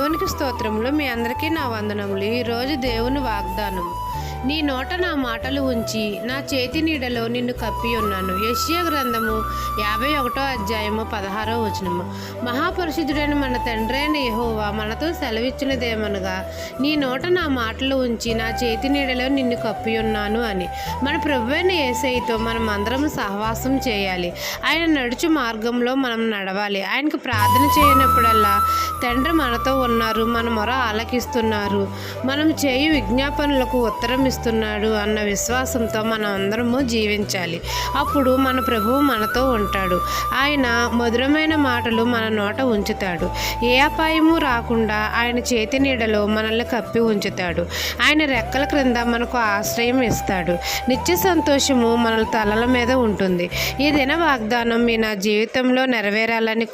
దేవునికి స్తోత్రములు. మీ అందరికీ నా వందనములు. ఈరోజు దేవుని వాగ్దానం. నీ నోట నా మాటలు ఉంచి నా చేతి నీడలో నిన్ను కప్పి ఉన్నాను. యెషయా గ్రంథము 51వ అధ్యాయము 16వ వచనము. మహాపరిశుద్ధుడైన మన తండ్రి అయిన యెహోవా మనతో సెలవిచ్చినదేమనగా, నీ నోట నా మాటలు ఉంచి నా చేతి నీడలో నిన్ను కప్పి ఉన్నాను అని. మన ప్రభువైన యేసయ్యతో మనం అందరం సహవాసం చేయాలి. ఆయన నడుచు మార్గంలో మనం నడవాలి. ఆయనకు ప్రార్థన చేయనప్పుడల్లా తండ్రి మనతో ఉన్నారు, మన మొర ఆలకిస్తున్నారు, మనం చేయు విజ్ఞాపనలకు ఉత్తరం ఇస్తున్నాడు అన్న విశ్వాసంతో మనం అందరము జీవించాలి. అప్పుడు మన ప్రభువు మనతో ఉంటాడు. ఆయన మధురమైన మాటలు మన నోట ఉంచుతాడు. ఏ అపాయము రాకుండా ఆయన చేతి నీడలో మనల్ని కప్పి ఉంచుతాడు. ఆయన రెక్కల క్రింద మనకు ఆశ్రయం ఇస్తాడు. నిత్య సంతోషము మన తలల మీద ఉంటుంది. ఈ దిన వాగ్దానం మీ నా జీవితంలో నెరవేరాలని